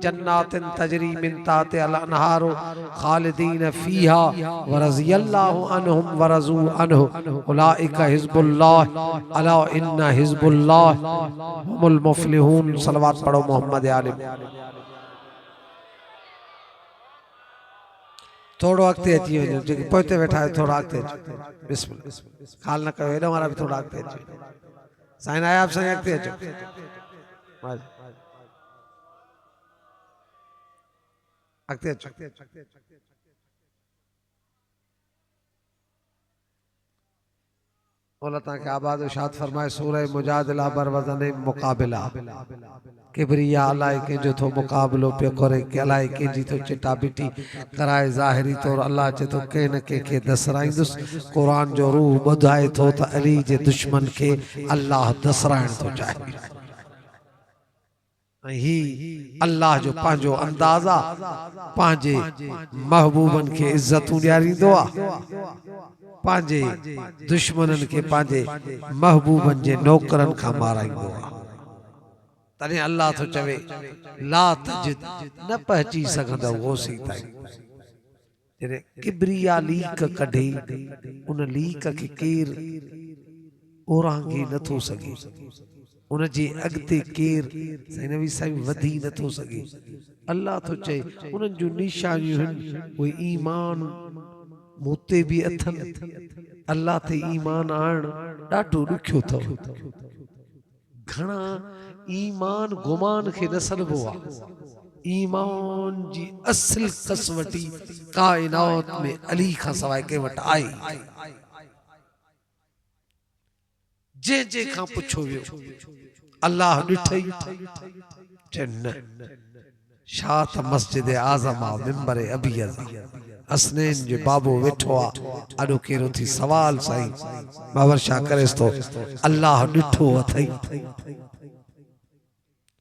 जन्नातिन तजरी मिन ताहतिहल अनहारु खालिदीन फीहा व रज़ियल्लाहु अन्हुम व रज़ू अन्हु उलाइका हिज़्बुल्लाह अला इन्ना हिज़्बुल्लाह हुमुल मुफ़्लिहून। सलवात पढ़ो मोहम्मद आलिम। थोड़ो अॻिते अची वञो, जेके पोइते वेठा आहियो थोड़ा अॻिते अचो। बिस्मिल्लाह, ख़ाल न कयो, हेॾो वारा बि थोड़ा अॻिते अची वञो। साईं नायाब साईं अॻिते अचो। अॻिते अचो। मौला तव्हांखे आबाद इरशाद फरमाए सूरह मुजादिला बरवज़न मुक़ाबिला। किबरिया अलाए कंहिंजो थो मुक़ाबिलो पियो करे, कि अलाए कंहिंजी थो चिटा बिटी कराए। ज़ाहिरी तौर अल्लाह चए थो कंहिं न कंहिंखे दसराईंदुसि। क़ुरान जो रूह ॿुधाए थो त अली जे दुश्मन खे अल्लाह दसराइण थो चाहे। ही अल्लाह जो पंहिंजो अंदाज़ा पंहिंजे महबूबन खे इज्जतूं ॾियारींदो आहे, पंहिंजे दुश्मनन के पंहिंजे महबूबन जे नौकरन खां माराईंदो आहे। तॾहिं अल्लाह तो चवे ला तजिद, न पहची सघंदो होसी ताईं। जॾहिं किबरिया लीक कढे, उन लीक खे केर ओरांगे नथो सघे, उन जे अॻिते केर साईं नबी साईं वधी नथो सघे। अल्लाह तो चए उन्हनि जूं निशानियूं आहिनि, उहे ईमान मूते भी अथन। अल्लाह ते ईमान आणण ॾाढो ॾुखियो अथव। घणा ईमान गुमान खे न सॾिबो आहे। ईमान जी असल कसवटी काइनात में अली खां सवाइ कंहिं वटि आहे। जे खां पुछो वियो अल्लाह ॾिठई, चन छा त मस्जिद आज़म आ, मिंबर अबीज़ हसनैन जो बाबो वेठो आ। अॾो केरो थी सवाल साईं बाबर छा करेस तो अल्लाह ॾिठो अथई।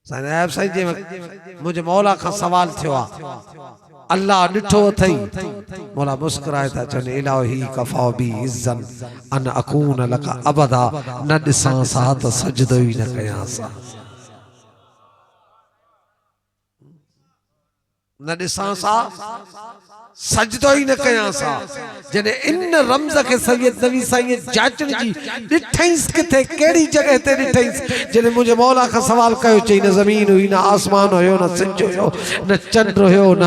साईं नायब साईं जे मुझे मौला खां सवाल थियो आ, अल्लाह ॾिठो अथई। मौला मुस्कुराए था चवनि इलाही कफ़ा बी इज़्ज़न अन अकून लका अबदा, न ॾिसां सा त सजदो ई न कयां सा, न ॾिसां सा सजदो ही न कयां सा। जने इन रमज़ के सैयद नबी साईं जाचण जी ॾिठईंस किथे केड़ी जगह ते ॾिठईंस। जने मुझे मौला का सवाल कयो, चई न ज़मीन हुई, न आसमान हुयो, न सिज हुयो, न चंद्र हुयो, न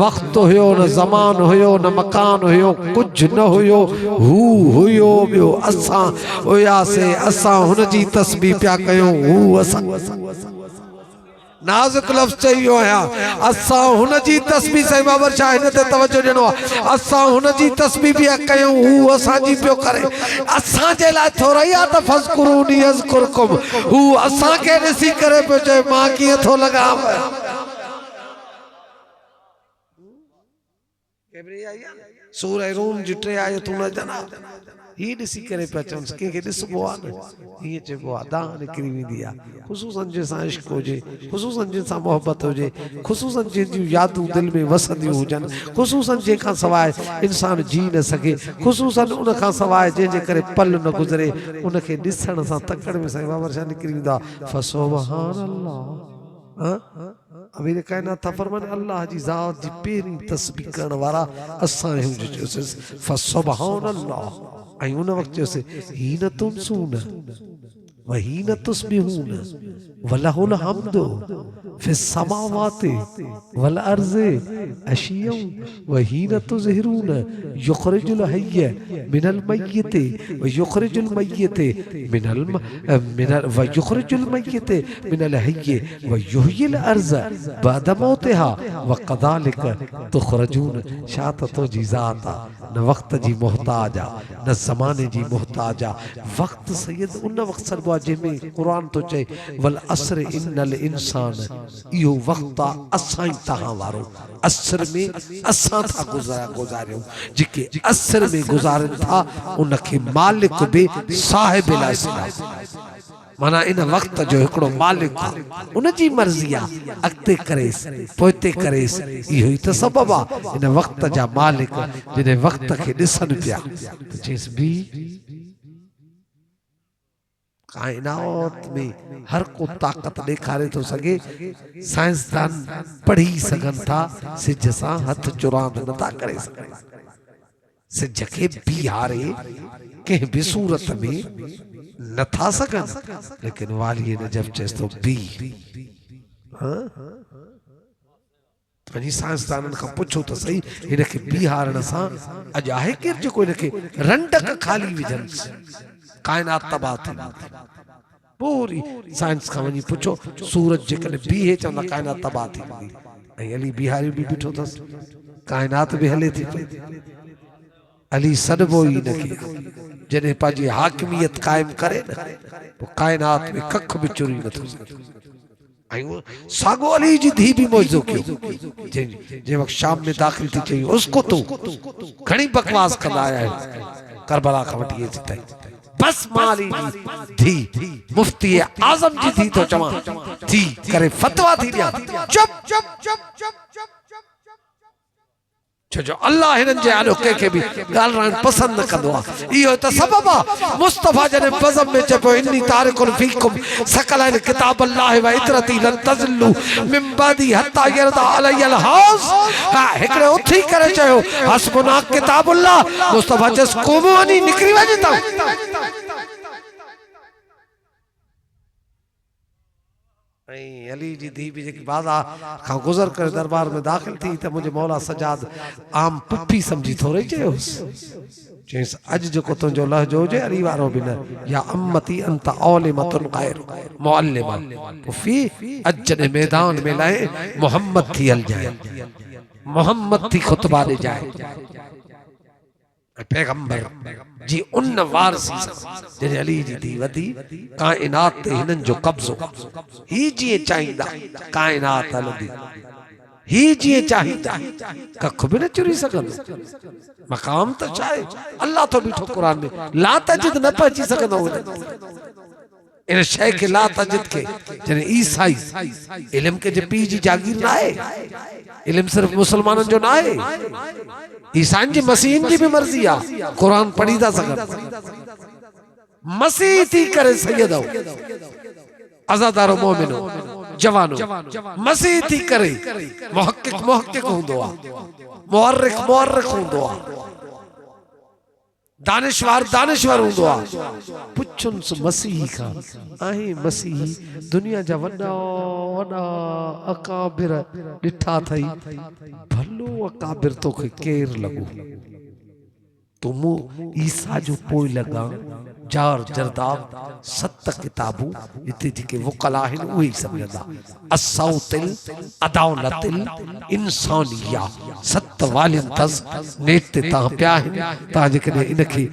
वक्त हुयो, न ज़मान हुयो, न मकान हुयो, कुछ न हुयो। हू हुयो बियो असां हुयासे, असां हुन जी तस्बीह पिया कयूं। हू असां नाज़ुक लफ्ज़ चाहियो आया, असां हुन जी तस्बीह साईं बाबर शाह हिन ते तवज्जो ॾिनो आहे। असां हुन जी तस्बीह पिया कयूं, हू असां जी पियो करे। असां जे लाइ थोरा ई आहे त फज़कुरूनी अज़कुरकुम, हू असां खे ॾिसी करे पियो चए मां कीअं थो लॻां। सूरह रूम जी 3 आयतूं न जना ही ॾिसी करे पिया चवनि, कंहिंखे ॾिसबो आहे न हीअं चइबो आहे दाह निकिरी वेंदी आहे। ख़ुशूसन जंहिंसां इश्क हुजे, ख़ुशूसन जंहिंसां मोहब्बत हुजे, ख़ुशूसन जंहिंजियूं यादूं दिलि में वसंदियूं हुजनि, ख़ुशूसन जंहिंखां सवाइ इंसान जी न सघे, ख़ुशूसन उन खां सवाइ जंहिंजे करे पल न गुज़रे, उनखे ॾिसण सां तकड़ में साईं बाबर शाह निकिरी वेंदो आहे। फसुबहान अल्लाह अमीर कायनात था फरमाने अल्लाह जी ज़ात जी पहिरीं तस्बीह करण वारा असां आहियूं। फसुबहान अल्लाह ऐं उन वक़्तु चयोसीं हीन तुमसून व हीन तुस्बिहून वलहुल हम्दु फिस समावाति वल अर्ज़ि अशिय्यम व हीन तुज़हिरून युख़रिजुल हय्य मिनल मय्यति व युख़रिजुल मय्यति व युख़रिजुल मय्यति मिनल हय्य व युहयिल अर्ज़ बअद मौतिहा व कज़ालिक तुख़रजून। छा त तुंहिंजी ज़ात आहे, न वक़्त जी मोहताज आहे, न ज़माने जी मोहताज आहे। वक़्त सैयद उन वक़्तु सॾिबो आहे जंहिंमें क़ुरान तो चए वल असर इन्नल इंसान, इहो वक़्तु आहे असां ई तव्हां वारो। असर में असां था गुज़ारियूं, जेके असर में गुज़ारनि था उनखे मालिक बि साहिब माना इन वक़्त जो हिकिड़ो मालिक आहे, उन जी मर्ज़ी आहे अॻिते करेसि पोइते करेसि, इहो ई त सबबु आहे। इन वक़्त जा मालिक जॾहिं वक़्त खे ॾिसनि पिया त चएसि बि कायनात में हर को ताक़त ॾेखारे थो सघे। साइंसदान पढ़ी सघनि था सिज सां हथ चुरांद नथा करे सघनि। सिज खे बीहारे कंहिं बि सूरत में नथा सघनि, लेकिन वाली नजब चएस थो बी। वञी साइंसदाननि खां पुछो त सही, हिनखे बीहारण सां अॼु आहे केरु जेको हिनखे रंडक खाली विझनि, कायनात तबाह थी पूरी। साइंस खां वञी पुछो सूरज जेकॾहिं बीहे चवंदा कायनात तबाह थी वेंदी। ऐं अली बिहारी बि बीठो अथसि, कायनात बि हले थी पई। अली सॾिबो ई हिनखे, जॾहिं पंहिंजी हाकिमियत क़ाइमु करे न, पोइ कायनात में कख बि चुरी नथो सघे। सागो अली जी धी भी मौजो कयो। जे वक्त शाम में दाखिल थी चई उसको तो घणी बकवास कंदा आया करबला खां वठी अची ताईं। बस माली जी धी मुफ्ती आजम जी धी तो चवां थी करे फतवा थी दिया। चुप चुप चुप चुप चुप छो जो अल्लाह हिननि जे आलो कंहिंखे बि ॻाल्हाइण पसंदि न कंदो आहे। इहो त सबबु आहे मुस्तफ़ा जॾहिं बज़म में चइबो इन्नी तारिकुन फीकुम सकलैन किताब अल्लाह व इतरती लन तज़ल्लू मिन बादी हत्ता यरदा अलैयल हौस। हिकिड़े उथी करे चयो हस्बुना किताबुल्लाह, मुस्तफ़ा चयसि क़ुमू वञी निकिरी वञे था। अली जी धी भी जेकी बाज़ा खां गुज़र कर दरबार में दाखिल थी त मुझे मौला सजाद आम पुफी समझी थोड़े चयोसि। चयसि अॼु जेको तुंहिंजो लहजो हुजे अली वारो बि न। या अम्मती अंत औलिमतुन ग़ैर मुअल्लिमा। पुफी अॼु जॾहिं मैदान में लहे मोहम्मद थी हल जाए, मोहम्मद थी खुतबा ॾे जाए। पैगंबर जी उन वारसी जॾहिं अली जी धी वधी कायनात ते हिननि जो कब्ज़ो। ही जीअं चाहींदा कायनात हलंदी, ही जीअं चाहींदा कख बि न चुरी सघंदो। मक़ाम त छा आहे, अल्लाह तो बीठो क़ुरान में ला तजिद न पहुची सघंदो। इन शइ खे ला तजिद खे जॾहिं ईसाई इल्म के जे पीउ जी जागीर न आहे, इल्म सिर्फ मुसलमाननि जो न आहे, ईसाइन जी मसीहन जी भी मर्जी आ। कुरान पढ़ी था सघनि, मसीह थी करे सैयदो अज़ादारो मोमिनो जवानो मसीह थी करे मुहक्किक मुहक्किक हूंदो आ, मुअर्रिख मुअर्रिख हूंदो आ, दानिशवार दानिशवर हूंदो आ। पुछुंसि मसीह खां आहे मसीह दुनिया जा वॾा वॾा अकाबिर ॾिठा अथई, भलो अकाबिर तोखे केरु लॻो? तूं मूं ईसा जो पोइ लॻा जार जरदाब 7 किताबूं हिते जेके वकला आहिनि उहे ई सम्झंदा। असौतिल अदालतिल इंसानिया 7 वालियुनि अथसि, नेट ते तव्हां पिया आहिनि। तव्हां जेकॾहिं इनखे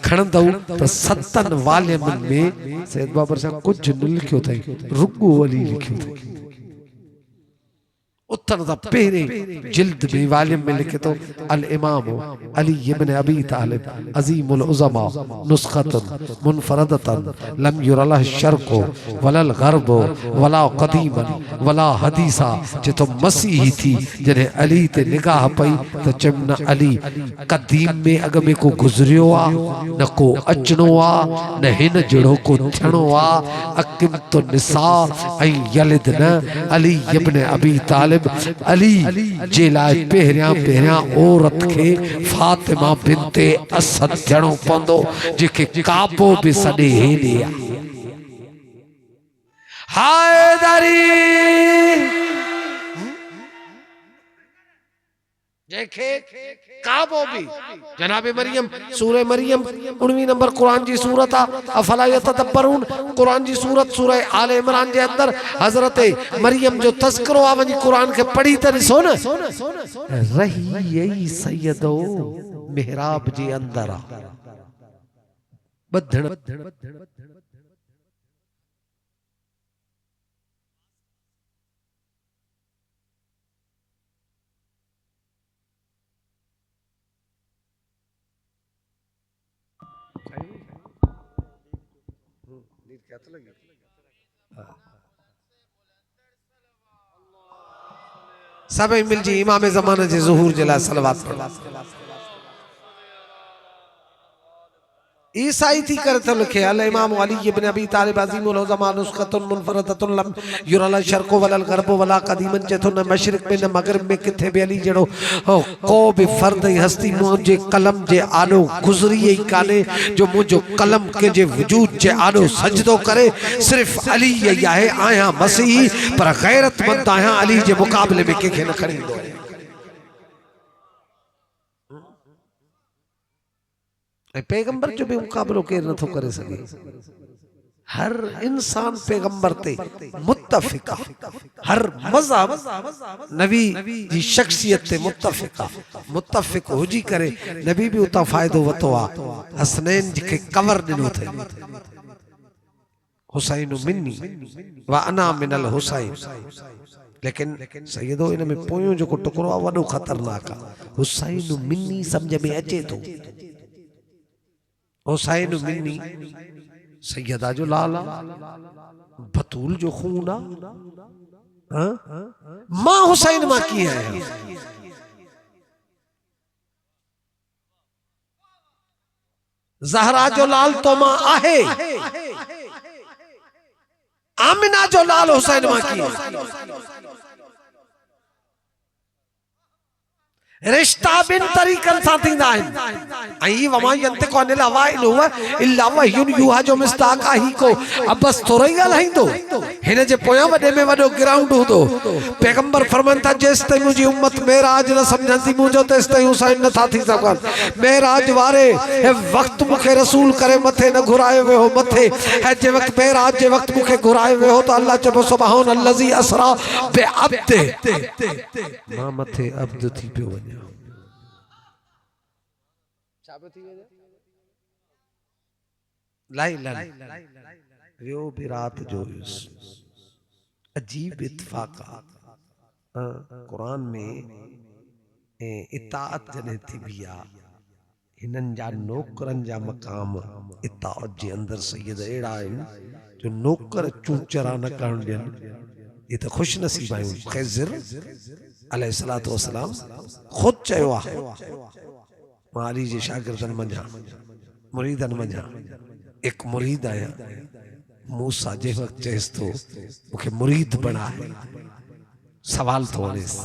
खणंदव त 7 वालियुनि में सैयद बाबर साहब कुझु न लिखियो अथई, रुॻो अली लिखियो अथई। उथण सां पहिरें जिल्द में वालियम में लिखे तो अल इमाम अली इब्न अबी तालिब अजीमुल उज़मा नुस्खतन मुनफरदतन लम युरलह शर्को वलल गरबो वला कदीमन वला हदीसा। जे तो मसीह थी जॾहिं अली ते निगाह पई त चमन अली कदीम में अॻ में को गुज़रियो आ, न को अचणो आ, न हिन जहिड़ो को थियणो आ। अकिम तो निसा ऐं यलिद न अली इब्न अबी तालिब अली जे लाइ पहिरियां पहिरियां औरत खे फातिमा बिनते असद थियणो पवंदो, जेके काबो बि सॾे हेॾे आ। हैदरी जेके काबो भी जनाब मरियम सूरह मरियम 19 नंबर कुरान जी सूरत आ। अफला यतदब्बरून कुरान जी सूरत सूरह आले इमरान जे अंदर हजरत मरियम जो तज़किरो आ। वनी कुरान के पढ़ी त ॾिसो न, रही सैयदो मेहराब जे अंदर आ बधण सभई मिलजी इमाम ज़माने जे ज़ुहूर जे लाइ सलवात पढ़ो। ईसाई थी करे तो लिखे अल इमाम अली इब्न अबी तालिब अज़ीमुल उज़मा नुस्खतुन मुनफरदतुन लम युरल शर्क़ु वलल ग़र्बु वला क़दीमन चेतो न मशरिक़ में न मग़रिब में किथे भी अली जड़ो को भी फर्द हस्ती मुझे कलम जे आनो गुज़री ही काने जो मुझो कलम के जे वजूद जे आनो सजदो करे सिर्फ अली यही आहे आया मसीही पर गैरतमंद आया अली जे मुकाबले में के न खरीदो पैगंबर जो भी मुकाबलो के न थो करे सके हर इंसान पैगंबर ते मुत्तफिका हर मज़हब नबी जी शख्सियत ते मुत्तफिक हुजी करे नबी भी उता फायदो वतो आ हसनैन के कवर दिनो थे हुसैन मिन्नी व अना मिनल हुसैन लेकिन सैयदो इन में पोयो जो को टुकड़ो आ वडो खतरनाक आ हुसैन मिन्नी समझ में अचे तो हुसैन मिन्नी सैयदा जो लाला बतूल जो खूना मां हुसैन मां की है ज़हरा जो लाल तो मां आहे आमिना जो लाल हुसैन मां की है रिश्ता बिन तरीक़न सां थींदा आहिनि ऐं वमा यंतिक़ु अनिल हवाए हुआ इल्ला वह्युन युहा जो मिस्ताक ही को अब बस थोरो ई ॻाल्हाईंदो हिन जे पोयां वॾे में वॾो ग्राउंड हूंदो पैगंबर फरमान था जेसि ताईं मुंहिंजी उम्मत मेराज न सम्झंदी मुंहिंजो तेसि ताईं हुसैन नथा थी सघनि मेराज वारे वक़्तु मूंखे रसूल करे मथे न घुरायो वियो मथे ऐं जे वक़्तु मेराज जे वक़्तु मूंखे घुरायो वियो त अल्लाह चइबो सुबहान अल्लज़ी असरा बिअब्द मां मथे अब्द थी पियो वञा लाई लाई वियो भी रात जो अजीब इत्तफाक कुरान में इताअत जने थी बिया हिनन जा नौकरन जा मकाम इताअत जे अंदर सैयद एड़ा आहिनि जो नौकर चूचरा न करण ॾियनि ये तो खुश नसीब आहियूं खिज़र अलैहिस्सलातु वस्सलाम खुद चयो आहे मां अली जे शागिर्दन मंझा मुरीदन मंझा एक मुरीद आया मूसा जे वक्त चेस तो मुखे मुरीद बना है सवाल तो वनेस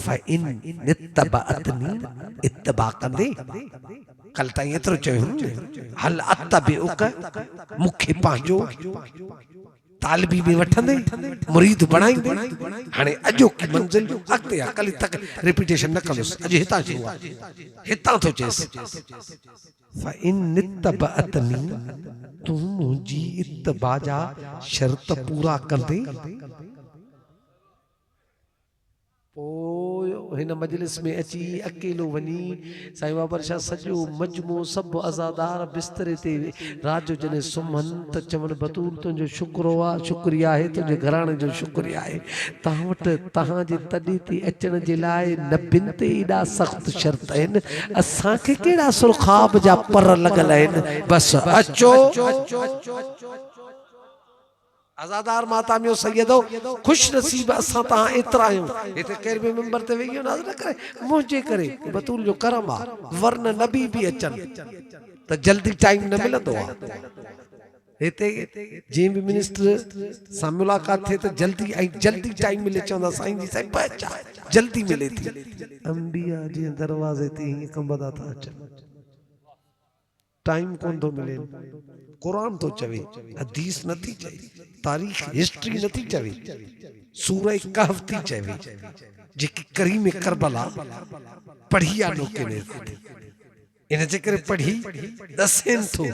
फ़इन नित्तबअतनी इत्तबा कंदे कल ताईं एतिरो चयो हल अत्तबिउक मुखे पंहिंजो तालबी में वठंदे मुरीद बनाईंदे हाणे अजो की मंजिल अॻिते आहे कल तक रिपीटेशन न कंदुसि अॼु हितां थियो आहे हितां थो चएसि फ़इन नित्तबअतनी तूं मुंहिंजी इत्तबा जा शर्त पूरा कंदे हिन मजलिस में अची अकेलो वनी साईं बाबर शाह सजो मजमू सब अज़ादार बिस्तरे ते रात जो जने सुमन त चवन बतूल तुंहिंजो शुक्र आ शुक्रिया आहे तुंहिंजे घराणे जो शुक्रिया आहे तव्हां वटि तव्हांजे तॾहिं ते अचण जे लाइ नबिन ते एॾा सख़्त शर्त आहिनि असांखे कहिड़ा सुरखाब जा पर लॻल आहिनि बस अचो आज़ादार माता में सैयदो खुश नसीब असां तहां एतिरा आहियूं हिते केर बि मेंबर ते वेही न करे मुंहिंजे करे बतूल जो करम आहे वरन नबी भी अचनि त जल्दी टाइम न मिलंदो आहे हिते जे भी मिनिस्टर सां मुलाकात थिए त जल्दी टाइम मिले चवंदा साईं जी साईं बचा जल्दी मिले थी अंबिया जे दरवाज़े ते हीअं कंबदा था अचनि टाइम कोन थो मिले कुरान तो चवे हदीस नथी चवे तारीख हिस्ट्री नथी चवे सूरह कहफ थी चवे जेकी करीम करबला पढ़ी आ लोके ने इन जे करे पढ़ी दसेन थो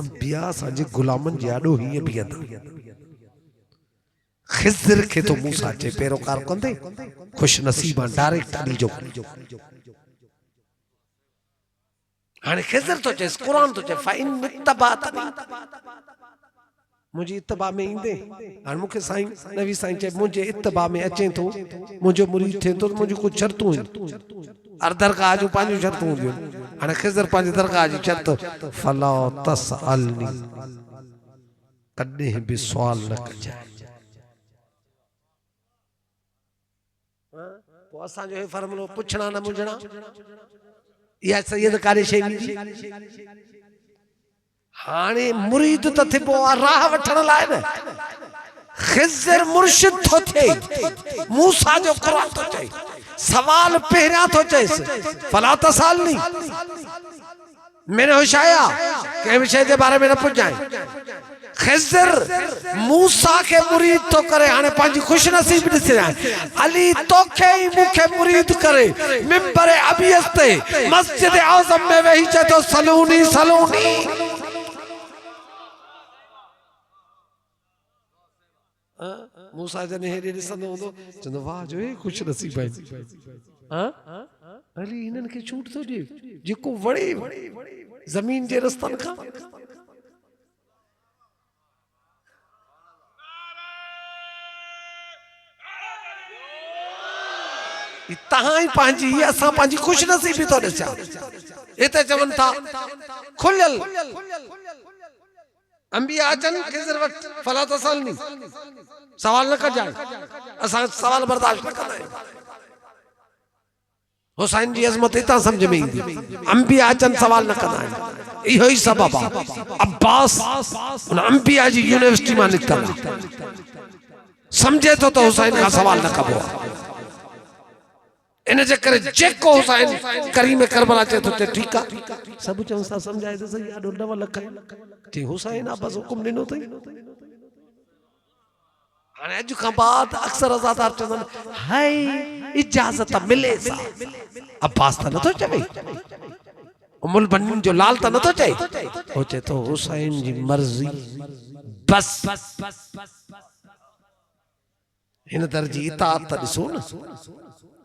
अंबिया असांजे गुलामन जे आॾो हीअं बीहंदा खिज़र खे तो मूसा चे पैरोकार कंदे खुश नसीबा डायरेक्ट अली जो हाणे खिज़र तो चेस कुरान तो चे फ़इन नित्तबअतनी मुझे इत्तबा में ईंदे हाणे मूंखे साईं नबी साईं चए मुझे इत्तबा में अचे तो मुझो मुरीद थे तो मुझे कुछ शर्तूं आहिनि हर दरगाह जो पंहिंजूं शर्तूं हूंदियूं आहिनि हाणे खिज़र पंहिंजी दरगाह जी शर्त फला तसअलनी कॾहिं बि सुवाल न कजांइ पोइ असांजो हे फॉर्मूलो पुछणा न मुंझणा या सैयद कारी शे हाणे मुरीद तो थिबो आ राह वठण लाइ न। खिज़र मुर्शिद तो थे, मूसा जो कुरान तो चए, सवाल पहिरियां तो चएसि फला तसालनी, मैंने होशाया कंहिं विषय जे बारे में न पुछाएं। खिज़र मूसा के मुरीद तो करे, हाणे पंहिंजी खुश नसीब ॾिसे अली तोखे ही मूंखे मुरीद करे मिंबर अबियस ते मस्जिद आज़म में वेही चए तो सलूनी सलूनी। मूसा जने हेॾे ॾिसंदो हूंदो चवंदो वाह जो हे खुश नसीब आहिनि। अली हिननि खे छूट थो ॾिए जेको वणे ज़मीन जे रस्तनि खां। तहां ही पंहिंजी असां पंहिंजी खुश नसीबी तो ॾिसां। हिते चवनि था खुलियल अंबिया अचनि खिज़र वटि फला तसलनी, सवाल न कजाए, असां सवाल बर्दाश्त न कंदा आहियूं। हुसैन जी अज़मत हितां समझ में ईंदी, अंबिया अचनि सवाल न कंदा आहिनि। इहो ई सबब आहे अब्बास उन अंबिया जी यूनिवर्सिटी मां निकितल समझे तो हुसैन खां सवाल न कबो आहे। इन जे करे जेको हुसैन करीम करबला चए तो ते ठीक आहे, सब चवनि था समझाए तो सही आडो 9 लख ते हुसैन आ बस हुकुम ॾिनो अथई। हाणे अॼु खां बाद अक्सर अज़ादार चवंदा हाय इजाज़त मिले सा, अब्बास त नथो चवे, उमुल बनीन जो लाल त नथो चए, हो चए तो हुसैन जी मर्ज़ी बस। हिन दर्जी इताअत त ॾिसो न,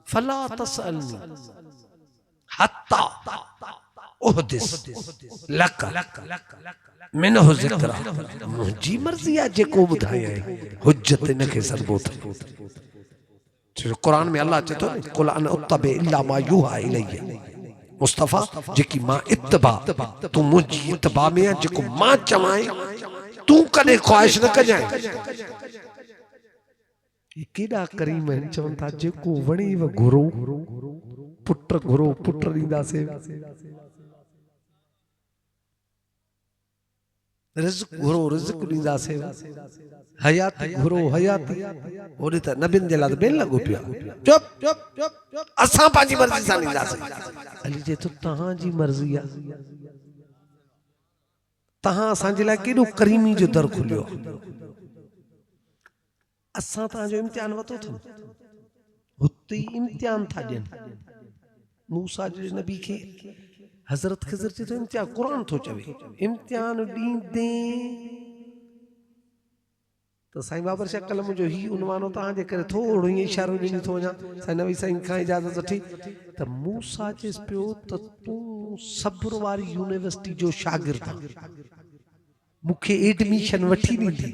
फला तसअलनी हत्ता उहदिस लक मिनहु ज़िक्रा, मुंहिंजी मर्ज़ी आहे जेको ॿुधायां हुज्जत इनखे सरबो अथई। छो क़ुरान में अल्लाह चए थो कुल अन उतबे इल्ला मा यूहा इलैया, मुस्तफ़ा जेकी मां इत्तबा तूं मुंहिंजी इत्तबा में आहे, जेको मां चवां तूं कॾहिं ख्वाहिश न कजांइ। केॾा करीम आहिनि, चवनि था जेको वणेव घुरो पुट घुरो पुट ॾींदासीं, रिज़्क़ घुरो रिज़्क़ ॾींदासीं, हयाती घुरो हयाती। ओॾे त नबियुनि जे लाइ ॿियनि लॻो पियो चुप असां पंहिंजी मर्ज़ी सां ॾींदासीं। अली चए थो तव्हांजी मर्ज़ी आहे, तव्हां असांजे लाइ केॾो करीमी जो दर खुलियो, असां तव्हांजो इम्तिहान वरितो अथऊं, हुते ई इम्तिहान था ॾियनि। मूसा जे नबी खे हज़रत खिज़र चए थो इम्तिहान, क़ुरान थो चवे इम्तिहान ॾींदे तो साईं बाबर शाह कलम जो ही उनवान हो तव्हांजे करे थोरो ईअं इशारो ॾिनी थो वञा। साईं नबी साईं खां इजाज़त वठी त मूसा चएसि पियो त तूं सब्र वारी यूनिवर्सिटी जो शागिर्द आहे, मूंखे एडमिशन वठी ॾींदी,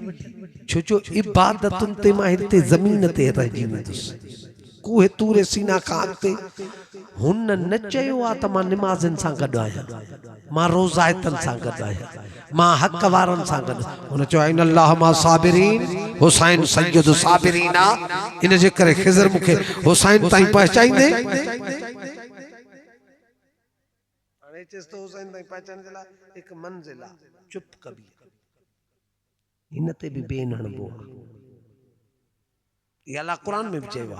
छो जो इबादतुनि ते मां हिते ज़मीन ते रहिजी वेंदुसि, कोहे तूरे सीना खां अॻिते। हुन न चयो आहे त मां निमाज़नि सां गॾु आहियां, मां रोज़ायतनि सां गॾु आहियां, मां हक़ वारनि सां गॾु। हुन चयो इन अल्लाह मां साबिरीन, हुसैन सैयद साबिरीन आहे, इन जे करे खिज़र मूंखे हुसैन ताईं पहुचाईंदे। हाणे चएसि तो हुसैन ताईं पहुचाइण जे लाइ हिकु मंज़िल आहे, चुप कबी हिन ते बि बेन हणबो आहे। ये अल्लाह कुरान में भी चेवा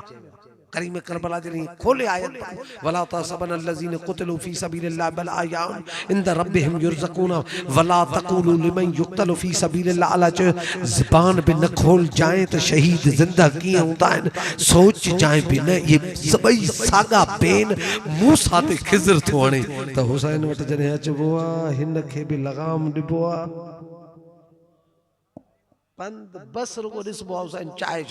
करीम करबला जे लिए खोले आयत वला तसबन अल्लज़ीन कुतिलू फी सबीलिल्लाह बल आयाउन इंद रब्बिहिम युरज़कून वला तक़ूलू लिमन युक्तलू फी सबीलिल्लाह। अल्लाह जो ज़बान भी न खोल जाए तो शहीद जिंदा कीअं हूंदा आहिनि, सोच जाए भी न। ये सभई सागा बेन मूसा ते खिज़र थो हणे त हुसैन वटि जॾहिं अचबो आहे हिन खे बि लगाम ॾिबो आहे, बंद बस रुगो ॾिसबो आहे हुसैन चाहे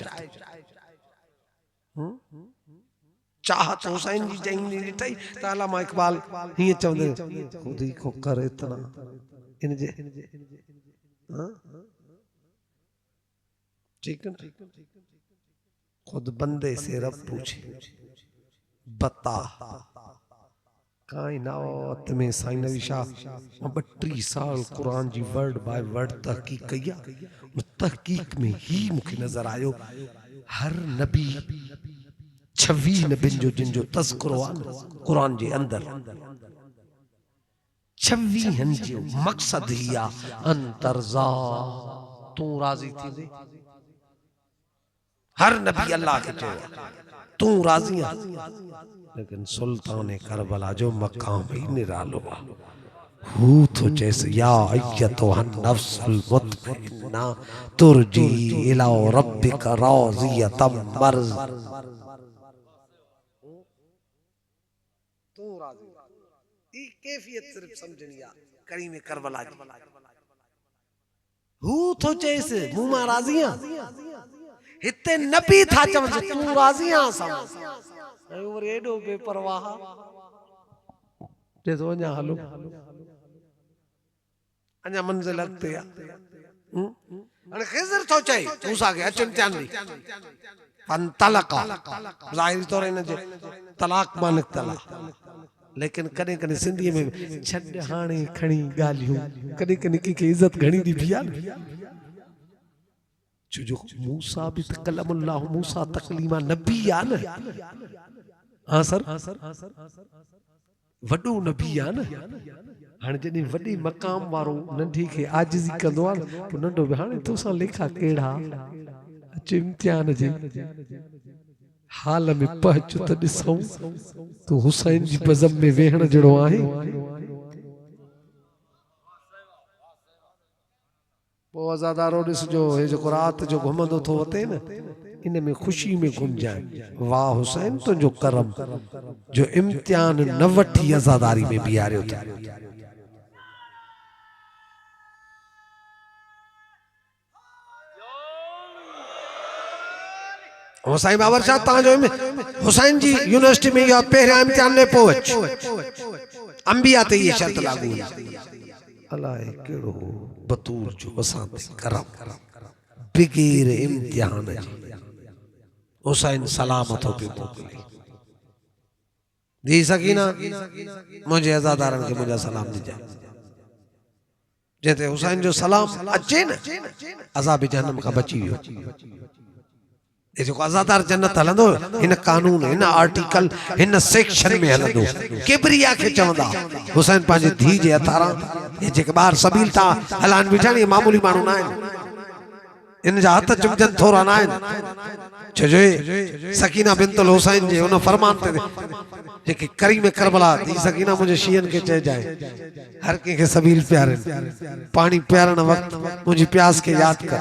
चाहत हुसैन जी चईंदी ॾिठई त अल्लामा इकबाल हीअं चवंदे खुदी को कर इतना इन जे ठीक है खुद बंदे से रब पूछे बता। कायनात में साईं नबी शाह 32 साल कुरान जी वर्ड बाय वर्ड तहकीक कई आहे। तहकीक में ही मूंखे नजर आयो हर नबी 26 नबियुनि जो जिन जो तज़किरो आहे कुरान जे अंदर 26 जो मकसद ही अंतरजा तू राजी थी दे। हर नबी अल्लाह के चयो तू राजी है, लेकिन सुल्तान करबला जो मकाम ही निरालो हू तो जैसे या अय्यतुहन नफ्सुल मुतमइन्ना तुरजी इला रब्बिका राज़ियतम मर्ज़। तू राजी ई कैफियत सिर्फ समझनी आ करीम करबला जी। हू तो जैसे मुमा राज़िया हिते नबी था चवन तू राज़िया सा ऐं और एडो बेपरवाह जे तो वञा हलो अञा मंजिल अॻिते आहे। हाणे ख़िज़र थो चए मूसा खे अच इम्तिहान ॾे फंतलका ज़ाहिरी तौर हिन जे तलाक मां निकितल आहे, लेकिन कॾहिं कॾहिं सिंधीअ में छॾ हाणे खणी ॻाल्हियूं कॾहिं कॾहिं कंहिंखे इज़त घणी ॾिबी आहे न। छो मूसा भी त कलमुल्लाह मूसा तकलीमा नबी आहे न। हाँ सर वॾो नबी आहे न। हाणे जॾहिं वॾे मक़ाम वारो नंढी खे आजिज़ी कंदो आहे न पोइ नंढो बि हाणे तोसां लेखा कहिड़ा अच इम्तिहान जे हाल में पहुच त ॾिसूं तूं हुसैन जी बज़म में वेहण जहिड़ो आहे। पोइ आज़ादारो ॾिसजो हे जेको राति जो घुमंदो थो वते न इन में ख़ुशी में घुमजाए वाह हुसैन तुंहिंजो करम जो इम्तिहान न वठी आज़ादारी में बीहारियो अथई। हुसैन बाबर शाह तव्हांजो हुसैन जी यूनिवर्सिटी में इहो पहिरियां इम्तिहान में पोइ अच अंबिया ते इहे शर्त लागू अलाए कहिड़ो बतूर जो असां ते करम बिगैर इम्तिहान जी हुसैन सलामत पे मोकिले दी सकीना मुंहिंजे अज़ादारनि खे मुंहिंजा सलाम ॾिजाए जेते हुसैन जो सलाम अचे न अज़ाब जहन्नम खां बची वियो। ये जो आज़ादार जन्नत हलंदो इन कानून इन आर्टिकल इन सेक्शन में हलंदो किबरिया के चवंदा हुसैन पंहिंजे धी जे हथारां ये जेके ॿार सबील था हलान बीठा नी मामूली माण्हू न आहिनि इन जा हथ चुमजन थोरा न आहिनि। छो जो सकीना बिनतुल हुसैन जे उन फरमान ते जेके करीम करबला दी सकीना मुझे शियन के चए जाए हर के सबील प्यारे पानी प्यारण वक्त मुझे प्यास के याद कर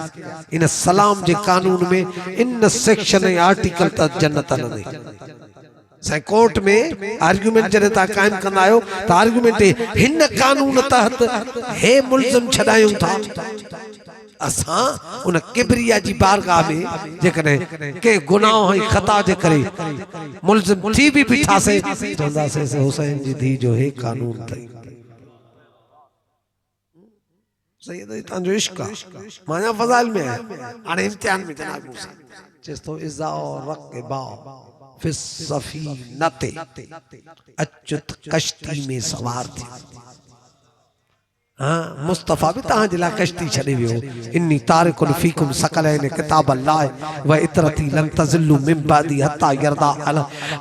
इन सलाम जे कानून में इन सेक्शन आर्टिकल तक जन्नत हलंदी। साईं कोर्ट में आर्गुमेंट जॾहिं तव्हां कायम कंदा आहियो त आर्गुमेंट हिन कानून तहत हे मुल्ज़िम छॾायूं था असां उन किबरिया जी बारगाह में जेकॾहिं के गुनाह ऐं ख़ता जे करे मुल्ज़िम थी बि बीठासे चवंदासीं से हुसैन जी धी जो हे कानून अथई। सही है तव्हांजो इश्क आहे माना फज़ाइल में आहे। हाणे इम्तिहान में जनाब मूसा चेस तो इज़ा रक़बा फिस सफ़ीनते अचुत कश्ती में सवार थी। हाँ मुस्तफा भी तहां जिला कश्ती छड़े वियो इन्नी तारिकुन फीकुम सकलैन किताब अल्लाह व इतरती लन तज़िल्लु मिन बादी हत्ता यरदा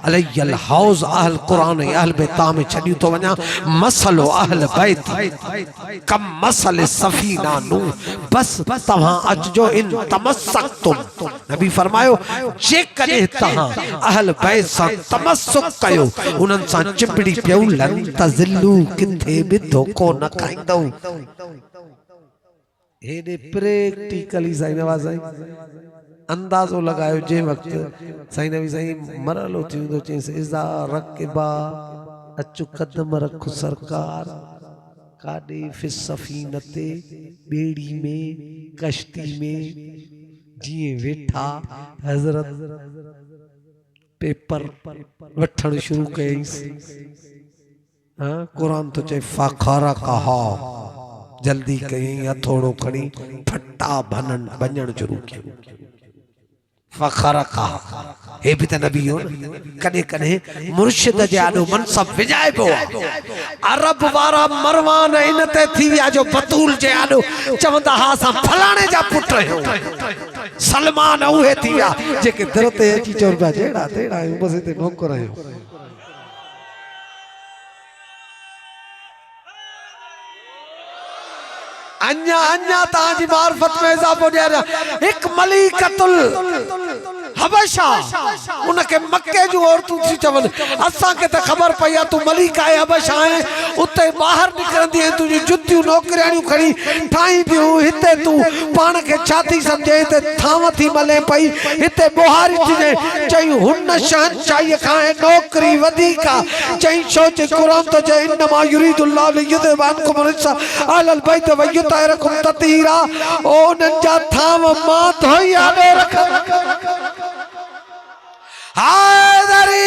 अलैयल हौज अहल कुरान अहल बैत में छड़ी तो वना मसलो अहल बैत कम मसल सफीना नू बस तहां अजो इन तमस्सकतुम नबी फरमायो जे कदे तहां अहल बैत सा तमस्सुक कयो उनन सा चिपड़ी पियो लन तज़िल्लु किथे भी धोखो न खाइंदो। हेडे प्रैक्टिकली साईं नवाज़ साईं अंदाज़ो लगायो जे वक्त साईं नबी साईं मरलो थींदो चेस इज़ा रक़बा अचु कदम रख सरकार काडे फिस सफ़ीनते बेड़ी में कश्ती में जिए वेठा हज़रत पेपर वठण शुरू कईस। हाँ कुरान तो चे फ़खरा कहा जल्दी कहीं हथोड़ो खड़ी फट्टा बनन बजण शुरू किया फ़खरा कहा हे भी त नबी हो कदे कदे मुर्शिद जे आडो मनसब विजाए पो अरब वारा मरवान इन ते थी विया जो बतूल जे आडो चवंदा हा सा फलाणे जा पुट हो सलमान उहे थी विया जेके दर ते अची चोर पिया जेड़ा तेड़ा बस ते नौकर आयो। अन्या अन्या ताजी मार्फत में इजाफो दे रहा एक मलिकतुल हबशा उनके मक्के जो औरतूं थी चवन असा के त खबर पई आ तू मलिका है हबशा है उते बाहर निकरंदी है तुझी जुतियूं नौकरियाणियूं खड़ी ठाई दियूं हिते तू पान के छाती समझे ते थाव थी मले पई हिते बोहारी थी चई हुन शहंशाही खां नौकरी वधीका चई सोच कुरान तो चई इन्नमा युरीदुल्लाहु लियुज़हिबअनकुम रिज्सा अहलल बैत व युतहिरकुम तत्हीरा ओ नंजा थाव मां धोई आने रख हायदरी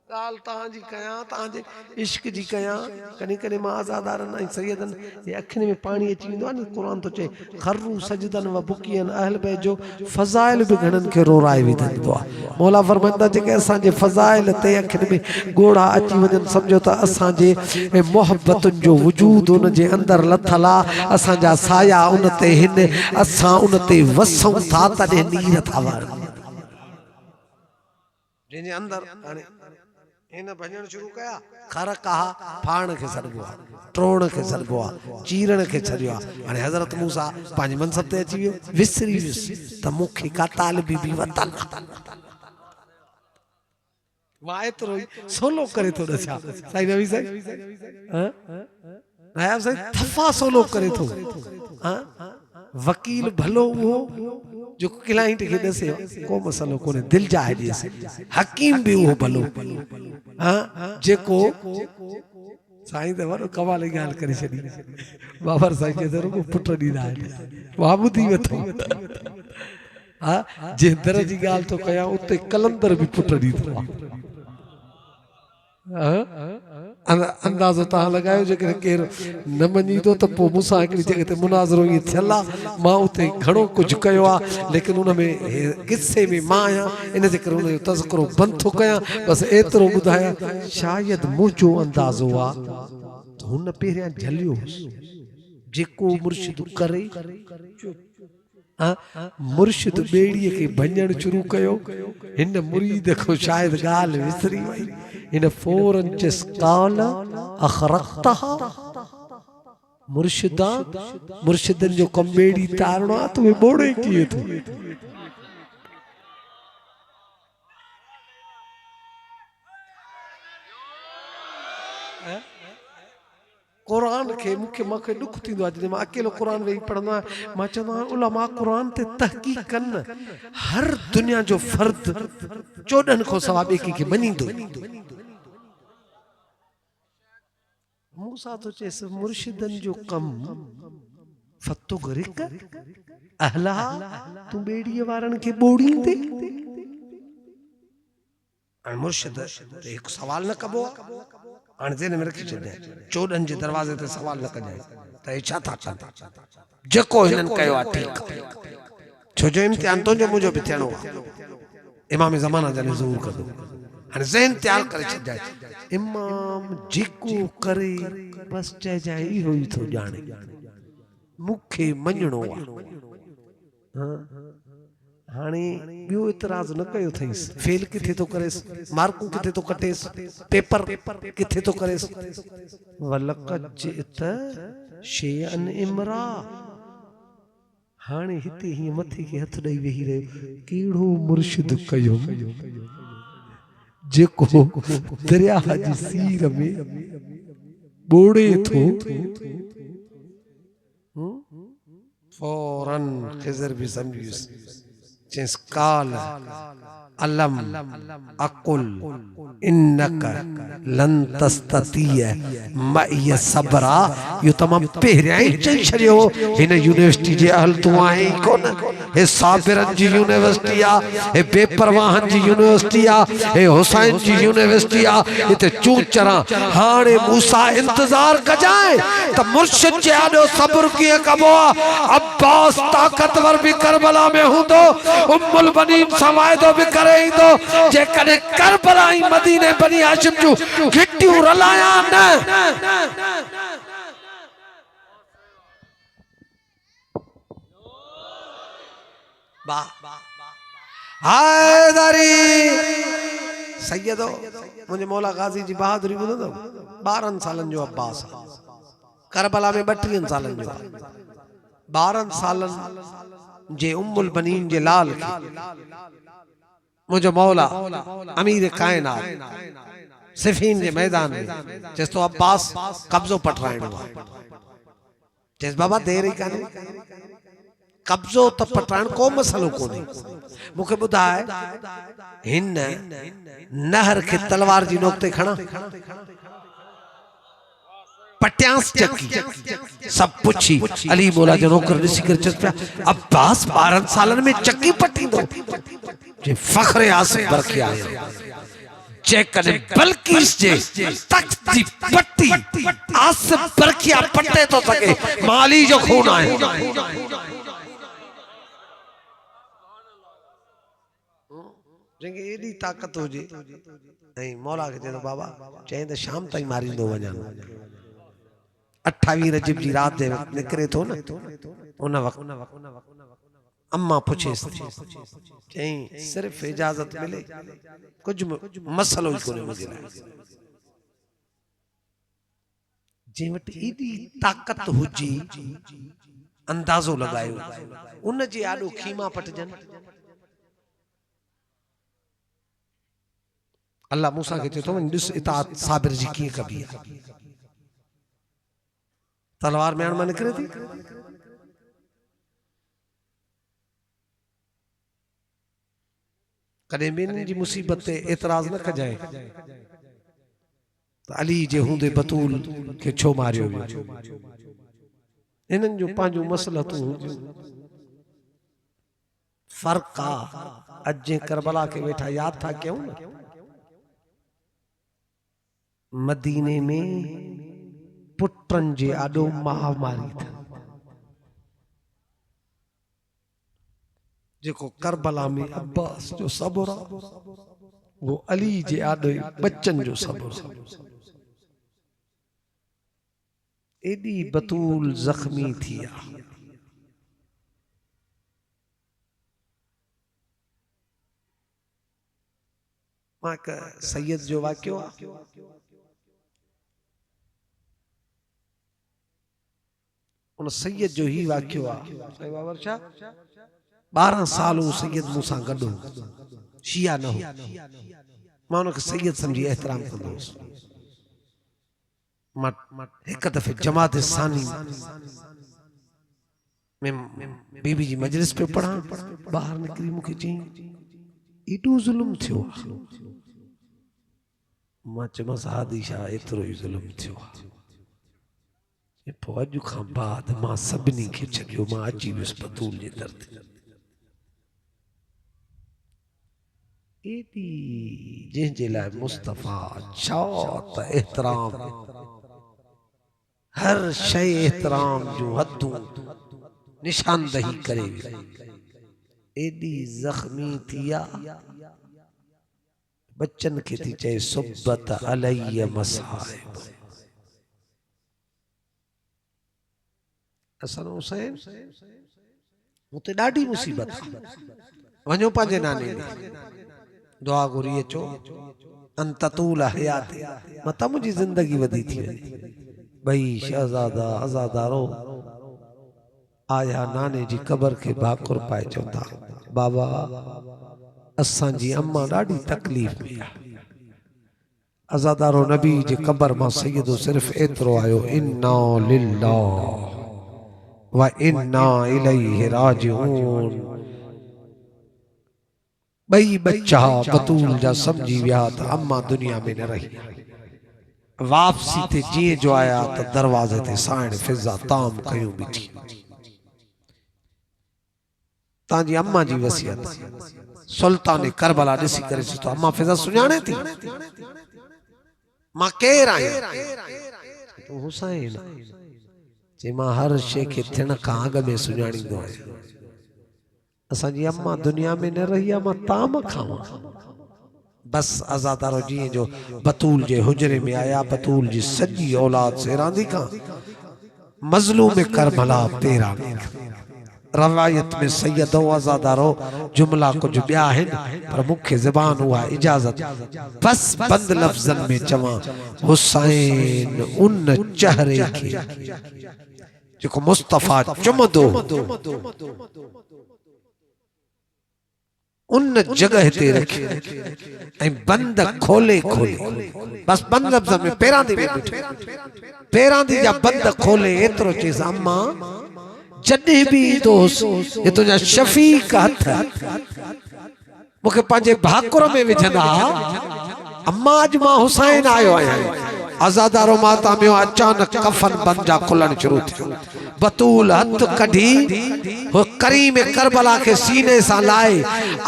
गाल ताजी कया ताजे इश्क जी कया कने कने मां आजादार न सैयदन ये अखने में पानी अची विंदो आ कुरान तो चे खर्रू सजदन व बुकियन अहल बे जो फजाइल भी घणन के रोराए विधंदो आ मौला फरमांदा जे के असा जे फजाइल ते अखने में गोड़ा अची वजन समझो त असा जे मोहब्बतन जो वजूद उन जे अंदर लथला असा जा साया उन ते हिन असा उन ते वसऊं था तडे नीर था वार जे अंदर हाने इन भजन शुरू कया खर कहा फाण के सडबो ट्रोण के सडबो चीरण के छरियो हाने हजरत मूसा पांच मनसब ते अची वियो विसरी विस त मुखे का तालिबी भी वतन वाए तो सोलो करे तो दसा साईं रवि साईं हां नायब साईं थफा सोलो करे तो हां वकील भलो वो जो क्लाइंट के दसे को मसलो कोने दिल जाए दिसे हकीम भी वो भलो हां जेको साईं ते वरो कमाल गाल करे छडी बाबर साईं के दर को पुट दी दा बाबूदी वथो हां जे दर जी गाल तो कया उते कलंदर भी पुट दी तो अंदाजो ता लगायो जे केर न मनी तो त पो मूसा एकड़ी जगह ते मुनाजरो ये थला मां उते घणो कुछ कयो आ लेकिन उन में किस्से में मां आया इन जे कर उन जो तज़किरो बंद थो कया बस एतरो बुधाया शायद मुजो अंदाजो आ तो हुन पेरिया झलियो जेको मुर्शिद करे मुर्शिद बेड़ी के भंजन शुरू कयो इन मुरीद को शायद गाल विसरी वई इन फौरन जिस काल अखरक्तहा मुर्शिदा मुर्शिदन जो कम बेड़ी तारणो आ तो बोड़े किए थो कुरान के मुखे मखे दुख थींदो आहे जॾहिं मां अकेलो कुरान वेही पढ़ंदो आहियां मां चवंदो आहियां उलमा कुरान ते तहक़ीक़ कनि हर दुनिया जो फर्द 14 खां सवा ॿिए कंहिंखे मञींदो मूसा तो चेस मुर्शिदन जो कम फतो गरिक अहला तू बेड़ीअ वारन के बोड़ींदे मुर्शिद एक सवाल न कबो हाणे जेने में रखी छॾे 14 जे दरवाजे ते सवाल न कजाए त हे छा था कनि जेको हिननि कयो आहे ठीकु छो जो इम्तिहान तुंहिंजो मुंहिंजो बि थियणो आहे इमाम ज़माना जने ज़रूर कंदो हाणे ज़हन तयार करे छॾाए इमाम जेको करे बस चइजाए इहो ई थो ॼाणे मूंखे मञणो आहे हाणे बियो इतराज न कयो थईस फेल किथे तो करेस मार्कू किथे तो कटेस पेपर किथे तो करेस वलकत जित शयअन इमरा हाणे हिते ही मथे के हथ ॾेई वेही रहियो केड़ो मुर्शिद कयो जेको दरिया जी सीर में बोड़े थो फौरन खिजर भी समझिस जिस काल अलम अकुल इन्नक लन तस्ततिय मइय सबरा यो तमाम पहिरियां ही चई छड़ियो हिन यूनिवर्सिटी जे अहल तू आहे कोन हे साबिरन जी यूनिवर्सिटी आ हे बेपरवाहन जी यूनिवर्सिटी आ हे हुसैन जी यूनिवर्सिटी आ इते चूचरा हाणे मूसा इंतजार कजाए त मुर्शिद जे आडो सब्र किए कबो अब्बास ताकतवर भी करबला में हुंदो उम्मुल बनीन सवायदो भी करे इंदो जे कने करबला ई मदीने बनी हाशिम जो गिट्टियूं रलाया न बा हैदरी सैयदो मुझे मौला गाजी जी बहादुरी ॿुधंदो 12 सालन जो अब्बास करबला में 32 सालन जो 12 सालन जे उम्मुल बनीन जे लाल खे मुझे मौला अमीर कायनात सिफीन जे मैदान में चेस तो अब्बास कब्जो पटराइणो चेस बाबा देर ही काने कब्जो तो पटराइण को मसलो कोने मुखे बुधाए हिन नहर के तलवार जी नोक ते खणा पट्यांस चक्की सब पुछी अली मौला जो नौकर ॾिसी करे चस पिया अब्बास 12 सालन में चक्की पट्टी दो जे फखरे आसिफ बरखी आया चेक करे बल्किस जे तख्त जी पट्टी आसिफ बरखिया पट्टे तो सके माली जो खून आए जंहिंखे एॾी ताक़त हुजे ऐं मौला खे चए बाबा चई त शाम ताईं मारींदो वञा 28 रजब जी रात जे वक़्तु निकिरे थो न उन वक़्तु अम्मा पुछेसि चई सिर्फ़ इजाज़त मिले कुछ मसलो ही कोन्हे मुंहिंजे लाइ जंहिं वटि एॾी ताक़त हुजे अंदाज़ो लॻायो उन जे आॾो खीमा पटजनि अल्लाह मूसा के चए तो ॾिस इताअत साबिर जी कीअं कबी आहे तलवार में मां निकिरे थी कॾहिं ॿिन्हिनि जी मुसीबत ते एतिराज़ न कजांइ त अली जे हूंदे बतूल खे छो मारियो वियो इन्हनि जो पंहिंजो मसलतूं फ़र्क़ आहे अॼु जे करबला खे वेठा यादि था कयूं न मदीने में पुटन जे आॾो महामारी थी जेको करबला में अब्बास जो सबुर वो अली जे आॾे बच्चन जो सबुर एॾी बतूल ज़ख्मी थी आहे मां सैयद जो वाक़ियो आहे उन सैयद जो ही वाक़ियो आहे 12 साल सैयद मूसां गॾु शिया न हो मां उनखे सैयद समझी एहतराम कंदो हुउसि मां हिकु दफ़े जमात सानी में बीबी जी मजलिस पे पढ़ा ॿाहिरि निकिरी मूंखे चई एॾो ज़ुल्म थियो मां चयोमांसि हादी छा एतिरो ई ज़ुल्म थियो पोइ अॼु खां बाद मां सभिनी खे छॾियो मां अची वियुसि बतूल जे दर ते एॾी जंहिंजे लाइ मुस्तफ़ा छा त एहतराम हर शइ एहतराम जूं हदूं निशानदही करे एॾी ज़ख्मी थी आहे बच्चन खे थी चए सुब्बत अलैय मसाइब हसन हुसैन मुते ॾाढी मुसीबत वञो पंहिंजे नाने दुआ घुरी अचो अंततूल हयाती मत मुंहिंजी ज़िंदगी वधी थी वञे भई शहज़ादा आज़ादारो आया नाने जी कब्र के भाकुर पाए चवंदा बाबा असांजी अम्मा ॾाढी तकलीफ़ में आहे आज़ादारो नबी जे कब्र मां सैयदो सिर्फ़ एतिरो आयो इन्ना लिल्लाह व इन्ना इलैहि राजिऊन बई बच्चा बतूल जा समझी विया त अम्मा दुनिया में न रही वापसी ते जीअं जो आया त दरवाज़े ते साइण फिज़ा ताम कयूं बीठी तांजी अम्मा जी वसियत सुल्तान करबला ॾिसी करे तो अम्मा फिज़ा सुञाणे थी मां केर आहियां तूं हुसैन जे मां हर शइ खे थियण खां अॻु में सुञाणींदो आहियां असांजी अम्मा दुनिया में न रही आहे मां ताम खावां बस आज़ादारो जीअं जो बतूल जे हुजरे में आया बतूल जी सॼी औलाद से रांदी खां मज़लूम करबला तेरा रवायत में सैयदो आज़ादारो जुमला कुछ ॿिया आहिनि पर मुख्य ज़बान हुआ इजाज़त बस बंद लफ्ज़न में चवां हुसैन उन चेहरे खे जेको मुस्तफ़ा चुमदो उन जगह ते रखे ऐं बंद खोले खोले बस बंद लफ्ज़न में पेरां दी पेरां दी जा बंद खोले एतिरो चइस अम्मा जॾहिं बि ईंदोसि ये तुंहिंजा शफ़ीक हथ मूंखे पंहिंजे भाकुर में विझंदा अम्मा अॼु मां हुसैन आयो आहियां आज़ादारो माता में अचानक कफन बंद जा खुलण शुरू थियो बतूल हथ कढी हो करीम करबला के सीने सां लाए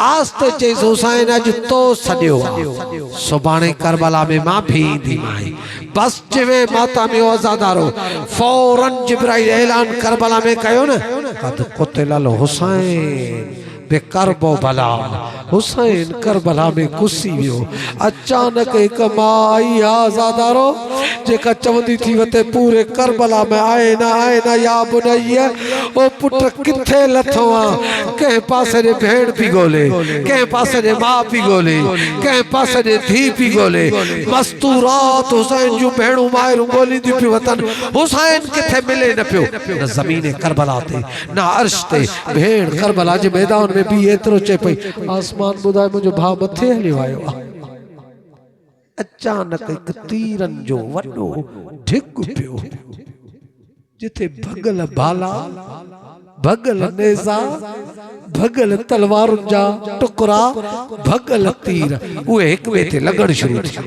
आस्ते चइस हुसैन अॼु तो सॾियो सुभाणे करबला में मां भी ईंदी माई बस जिवे माता में आज़ादारो फौरन जिब्राइल ऐलान करबला में कयो न कद कुतिल हुसैन बेकरबो भला हुसैन करबला में कुसी वियो अचानक एक मां आई आज़ादारो जेका चवंदी थी वते पूरे करबला में आए ना या बुनैया ओ पुट किथे लथो आ के पासे जे भेण पी गोले के पासे जे मां पी गोले के पासे जे धी पी गोले मस्तूरात हुसैन जो भेणू मायरू गोली दी पी वतन हुसैन किथे मिले न पियो न ज़मीन करबला ते न अर्श ते भेण करबला जे मैदान में भी एतिरो चए पई आसमान ॿुधाए मुंहिंजो भाउ मथे हलियो आयो अचानक हिकु तीरनि जो वॾो ढिग पियो जिथे भगल भाला भगल नेज़ा भगल तलवारुनि जा टुकड़ा भगल तीर उहे हिक ॿिए ते लॻण शुरू थिया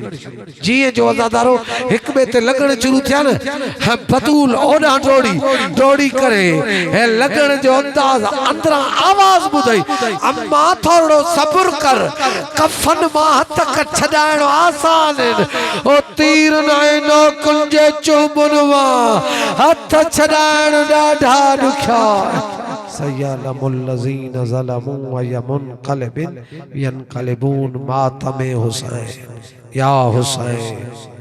जीअं जो आज़ादारो हिक ॿिए ते लॻण शुरू थिया न बतूल ओॾां डोड़ी करे हे लॻण जो अंदाज़ अंदरां आवाज़ ॿुधई अम्मा थोरो सब्र कर कफन मां हथ छॾाइणो आसान आहिनि ओ तीर नाहे नो कुंजे चुंबुनि मां हथ छॾाइण ॾाढा ॾुखिया सयअलमुल लज़ीन ज़लमू व मुनक़लिबून यनक़लिबून मातमे हुसैन या हुसैन।